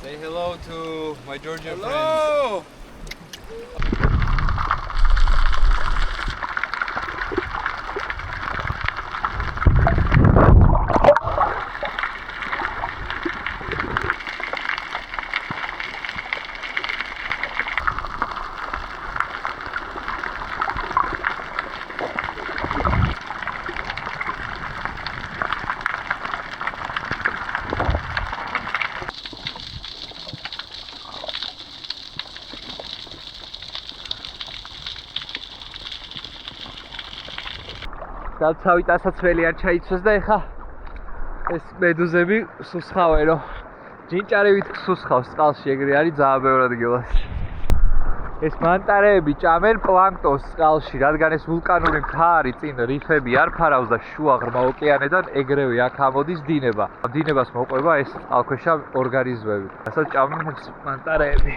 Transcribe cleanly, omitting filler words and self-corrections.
Say hello to my Georgian Hello! დავცავი ტასაცველი არ ჩაიცვეს და ეხა ეს მედუზები სუსხავენ, რომ ჯინჭარევით სუსხავს წყალში, ეგრე არის ძალიან ბევრ ადგილას. ეს მანტარეები ჭამენ პლანქტონს წყალში, რადგან ეს ვულკანური მთა არის, წინ რიფები არ ფარავს და შუა ღრმა ოკეანედან ეგრევე აქ ამოდის დინება. დინებას მოყვება ეს წყალქვეშა ორგანიზმები. რასაც ჭამენ ეს მანტარეები.